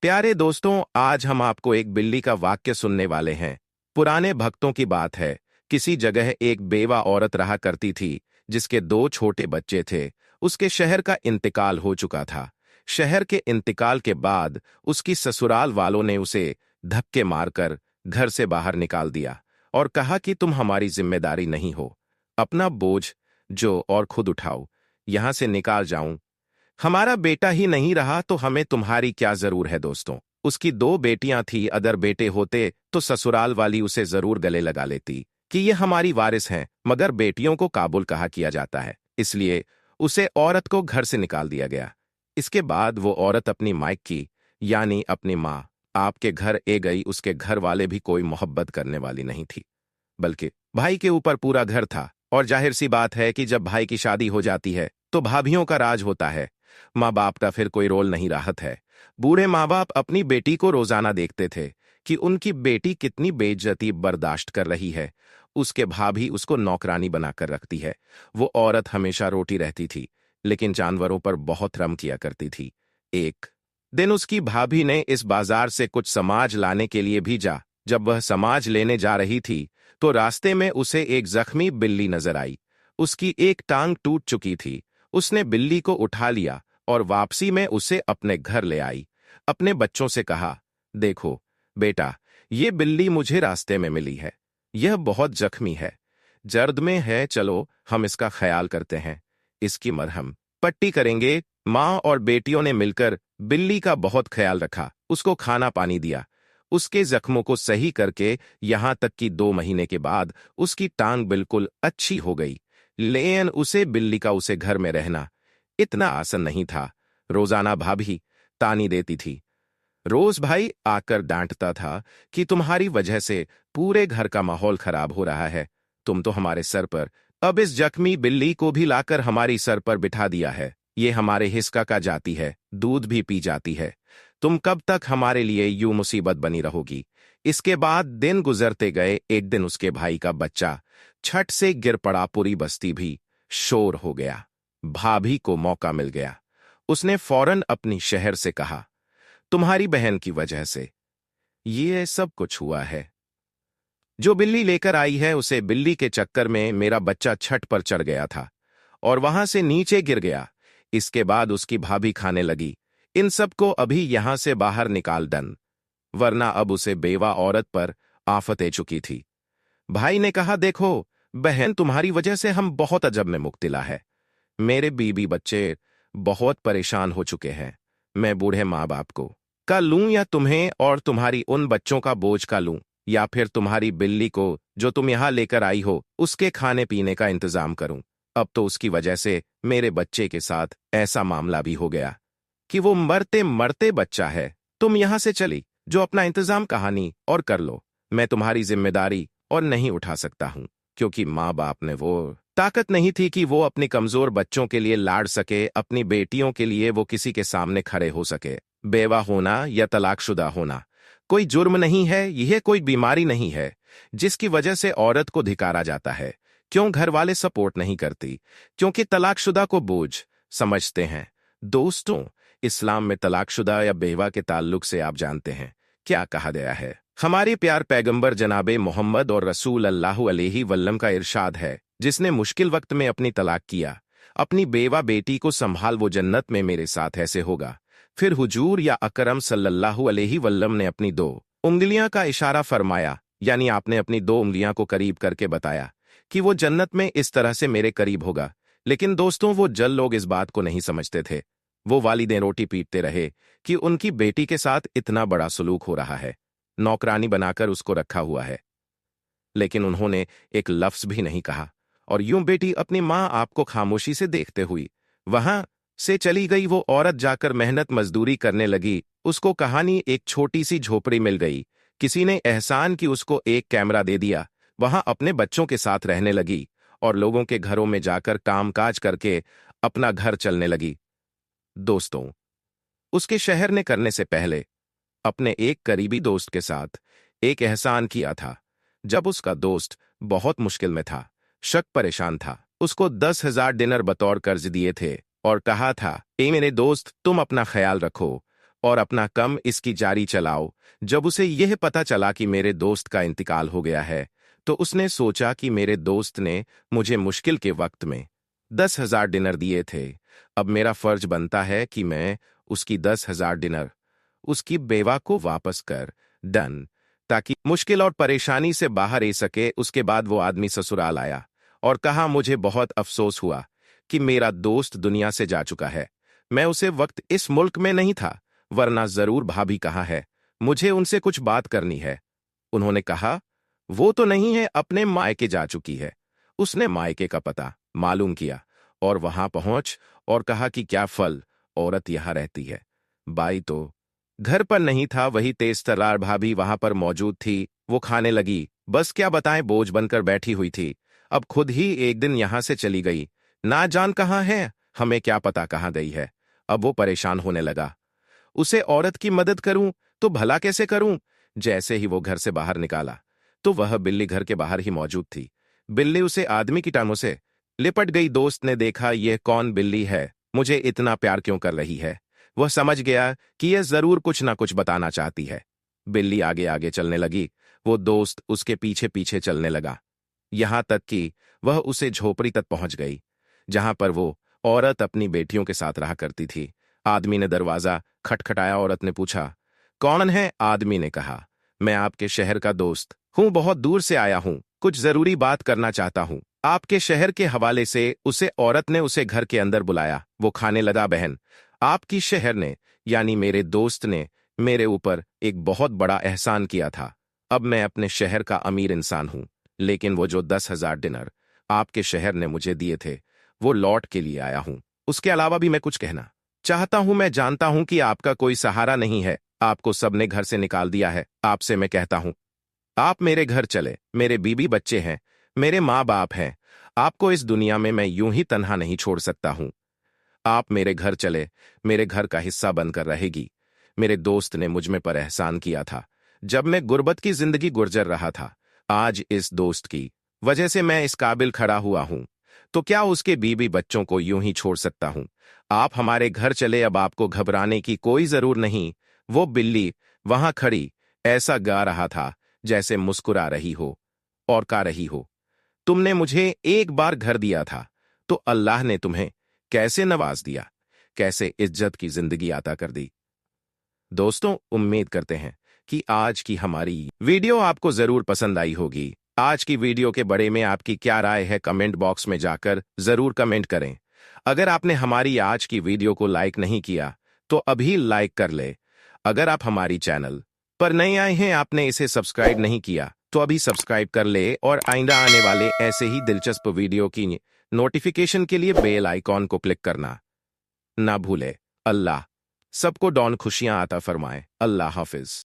प्यारे दोस्तों, आज हम आपको एक बिल्ली का वाक्य सुनने वाले हैं। पुराने भक्तों की बात है। किसी जगह एक बेवा औरत रहा करती थी, जिसके दो छोटे बच्चे थे। उसके शहर का इंतकाल हो चुका था। शहर के इंतकाल के बाद उसकी ससुराल वालों ने उसे धक्के मारकर घर से बाहर निकाल दिया और कहा कि तुम हमारी जिम्मेदारी नहीं हो। अपना बोझ जो और खुद उठाओ, यहां से निकाल जाऊं। हमारा बेटा ही नहीं रहा तो हमें तुम्हारी क्या जरूर है दोस्तों। उसकी दो बेटियां थी, अगर बेटे होते तो ससुराल वाली उसे जरूर गले लगा लेती कि ये हमारी वारिस हैं, मगर बेटियों को काबुल कहा किया जाता है, इसलिए उसे औरत को घर से निकाल दिया गया। इसके बाद वो औरत अपनी मायकी यानी अपनी माँ आपके घर ए गई। उसके घर वाले भी कोई मोहब्बत करने वाली नहीं थी, बल्कि भाई के ऊपर पूरा घर था। और जाहिर सी बात है कि जब भाई की शादी हो जाती है तो भाभियों का राज होता है। माँ बाप का फिर कोई रोल नहीं राहत है। बूढ़े माँ बाप अपनी बेटी को रोजाना देखते थे कि उनकी बेटी कितनी बेइज्जती बर्दाश्त कर रही है। उसके भाभी उसको नौकरानी बनाकर रखती है। वो औरत हमेशा रोटी रहती थी, लेकिन जानवरों पर बहुत रम किया करती थी। एक दिन उसकी भाभी ने इस बाजार से कुछ समाज लाने के लिए भेजा। जब वह समाज लेने जा रही थी तो रास्ते में उसे एक जख्मी बिल्ली नजर आई। उसकी एक टांग टूट चुकी थी। उसने बिल्ली को उठा लिया और वापसी में उसे अपने घर ले आई। अपने बच्चों से कहा, देखो बेटा, ये बिल्ली मुझे रास्ते में मिली है। यह बहुत जख्मी है, जर्द में है। चलो हम इसका ख्याल करते हैं, इसकी मरहम पट्टी करेंगे। माँ और बेटियों ने मिलकर बिल्ली का बहुत ख्याल रखा, उसको खाना पानी दिया, उसके जख्मों को सही करके, यहां तक कि 2 महीने के बाद उसकी टांग बिल्कुल अच्छी हो गई। लेकिन उसे बिल्ली का उसे घर में रहना इतना आसान नहीं था। रोजाना भाभी तानी देती थी। रोज भाई आकर डांटता था कि तुम्हारी वजह से पूरे घर का माहौल खराब हो रहा है। तुम तो हमारे सर पर अब इस जख्मी बिल्ली को भी लाकर हमारी सर पर बिठा दिया है। ये हमारे हिस्सा का जाती है, दूध भी पी जाती है। तुम कब तक हमारे लिए यूं मुसीबत बनी रहोगी। इसके बाद दिन गुजरते गए। एक दिन उसके भाई का बच्चा छत से गिर पड़ा। पूरी बस्ती भी शोर हो गया। भाभी को मौका मिल गया। उसने फौरन अपनी शहर से कहा, तुम्हारी बहन की वजह से ये सब कुछ हुआ है। जो बिल्ली लेकर आई है, उसे बिल्ली के चक्कर में मेरा बच्चा छत पर चढ़ गया था और वहां से नीचे गिर गया। इसके बाद उसकी भाभी खाने लगी, इन सबको अभी यहां से बाहर निकाल दन, वरना अब उसे बेवा औरत पर आफत आ चुकी थी। भाई ने कहा, देखो बहन, तुम्हारी वजह से हम बहुत अजब में मुब्तला है। मेरे बीबी बच्चे बहुत परेशान हो चुके हैं। मैं बूढ़े माँ बाप को का लूं या तुम्हें और तुम्हारी उन बच्चों का बोझ का लूं, या फिर तुम्हारी बिल्ली को जो तुम यहां लेकर आई हो उसके खाने पीने का इंतजाम करूं। अब तो उसकी वजह से मेरे बच्चे के साथ ऐसा मामला भी हो गया कि वो मरते मरते बच्चा है। तुम यहां से चली जो अपना इंतजाम कहानी और कर लो। मैं तुम्हारी जिम्मेदारी और नहीं उठा सकता हूं, क्योंकि माँ बाप ने वो ताकत नहीं थी कि वो अपने कमजोर बच्चों के लिए लाड़ सके, अपनी बेटियों के लिए वो किसी के सामने खड़े हो सके। बेवा होना या तलाकशुदा होना कोई जुर्म नहीं है, यह कोई बीमारी नहीं है जिसकी वजह से औरत को धिकारा जाता है। क्यों घर वाले सपोर्ट नहीं करती? क्योंकि तलाकशुदा को बोझ समझते हैं। दोस्तों, इस्लाम में तलाकशुदा या बेवा के ताल्लुक से आप जानते हैं क्या कहा गया है? हमारे प्यार पैगंबर जनाबे मोहम्मद और रसूल अल्लाह अलैहि वल्लम का इरशाद है, जिसने मुश्किल वक्त में अपनी तलाक किया, अपनी बेवा बेटी को संभाल, वो जन्नत में मेरे साथ ऐसे होगा। फिर हुजूर या अकरम सल्लल्लाहु अलैहि वल्लम ने अपनी 2 उंगलियां का इशारा फरमाया, यानी आपने अपनी 2 उंगलियां को करीब करके बताया कि वो जन्नत में इस तरह से मेरे करीब होगा। लेकिन दोस्तों, वो जल लोग इस बात को नहीं समझते थे। वो वालिदें रोटी पीटते रहे कि उनकी बेटी के साथ इतना बड़ा सलूक हो रहा है, नौकरानी बनाकर उसको रखा हुआ है, लेकिन उन्होंने एक लफ्ज भी नहीं कहा। और यूं बेटी अपनी माँ आपको खामोशी से देखते हुई वहां से चली गई। वो औरत जाकर मेहनत मजदूरी करने लगी। उसको कहानी एक छोटी सी झोपड़ी मिल गई। किसी ने एहसान की उसको एक कैमरा दे दिया। वहां अपने बच्चों के साथ रहने लगी और लोगों के घरों में जाकर कामकाज करके अपना घर चलने लगी। दोस्तों, उसके शहर ने करने से पहले अपने एक करीबी दोस्त के साथ एक एहसान किया था। जब उसका दोस्त बहुत मुश्किल में था, शक परेशान था, उसको 10,000 दिनार बतौर कर्ज दिए थे और कहा था, ए मेरे दोस्त, तुम अपना ख्याल रखो, और अपना कम इसकी जारी चलाओ। जब उसे यह पता चला कि मेरे दोस्त का इंतकाल हो गया है, तो उसने सोचा कि मेरे दोस्त ने मुझे मुश्किल के वक्त में 10,000 डिनर दिए थे। अब मेरा फर्ज बनता है कि मैं उसकी 10,000 डिनर उसकी बेवा को वापस कर डन, ताकि मुश्किल और परेशानी से बाहर आ सके। उसके बाद वो आदमी ससुराल आया और कहा, मुझे बहुत अफसोस हुआ कि मेरा दोस्त दुनिया से जा चुका है। मैं उसे वक्त इस मुल्क में नहीं था, वरना जरूर भाभी कहाँ है, मुझे उनसे कुछ बात करनी है। उन्होंने कहा, वो तो नहीं है, अपने मायके जा चुकी है। उसने मायके का पता मालूम किया और वहां पहुंच और कहा कि क्या फल औरत यहां रहती है। बाई तो घर पर नहीं था, वही तेज तर्रार भाभी वहां पर मौजूद थी। वो खाने लगी, बस क्या बताएं, बोझ बनकर बैठी हुई थी। अब खुद ही एक दिन यहां से चली गई, ना जान कहां है, हमें क्या पता कहां गई है। अब वो परेशान होने लगा, उसे औरत की मदद करूं तो भला कैसे करूं। जैसे ही वो घर से बाहर निकाला तो वह बिल्ली घर के बाहर ही मौजूद थी। बिल्ली उसे आदमी की टांगों से लिपट गई। दोस्त ने देखा, यह कौन बिल्ली है, मुझे इतना प्यार क्यों कर रही है। वह समझ गया कि यह जरूर कुछ ना कुछ बताना चाहती है। बिल्ली आगे आगे चलने लगी, वो दोस्त उसके पीछे पीछे चलने लगा, यहां तक कि वह उसे झोपड़ी तक पहुंच गई, जहां पर वो औरत अपनी बेटियों के साथ रहा करती थी। आदमी ने दरवाजा खटखटाया। औरत ने पूछा, कौन है? आदमी ने कहा, मैं आपके शहर का दोस्त हूं, बहुत दूर से आया हूं, कुछ जरूरी बात करना चाहता हूं आपके शहर के हवाले से। उसे औरत ने उसे घर के अंदर बुलाया। वो खाने लगा, बहन, आपकी शहर ने यानी मेरे दोस्त ने मेरे ऊपर एक बहुत बड़ा एहसान किया था। अब मैं अपने शहर का अमीर इंसान हूं, लेकिन वो जो 10,000 डिनर आपके शहर ने मुझे दिए थे, वो लौट के लिए आया हूं। उसके अलावा भी मैं कुछ कहना चाहता हूं। मैं जानता हूं कि आपका कोई सहारा नहीं है, आपको सबने घर से निकाल दिया है। आपसे मैं कहता हूं, आप मेरे घर चले, मेरे बीबी बच्चे हैं, मेरे माँ बाप हैं। आपको इस दुनिया में मैं यूं ही तन्हा नहीं छोड़ सकता हूं। आप मेरे घर चले, मेरे घर का हिस्सा बनकर रहेगी। मेरे दोस्त ने मुझ में पर एहसान किया था जब मैं गुर्बत की जिंदगी गुजर रहा था। आज इस दोस्त की वजह से मैं इस काबिल खड़ा हुआ हूं, तो क्या उसके बीबी बच्चों को यूं ही छोड़ सकता हूं। आप हमारे घर चले, अब आपको घबराने की कोई जरूर नहीं। वो बिल्ली वहां खड़ी ऐसा गा रहा था जैसे मुस्कुरा रही हो और का रही हो, तुमने मुझे एक बार घर दिया था, तो अल्लाह ने तुम्हें कैसे नवाज दिया, कैसे इज्जत की जिंदगी अता कर दी। दोस्तों, उम्मीद करते हैं कि आज की हमारी वीडियो आपको जरूर पसंद आई होगी। आज की वीडियो के बारे में आपकी क्या राय है, कमेंट बॉक्स में जाकर जरूर कमेंट करें। अगर आपने हमारी आज की वीडियो को लाइक नहीं किया तो अभी लाइक कर ले। अगर आप हमारी चैनल पर नए आए हैं, आपने इसे सब्सक्राइब नहीं किया, तो अभी सब्सक्राइब कर ले और आइंदा आने वाले ऐसे ही दिलचस्प वीडियो की नोटिफिकेशन के लिए बेल आइकॉन को क्लिक करना ना भूले। अल्लाह सबको डॉन खुशियां आता फरमाए। अल्लाह हाफिज।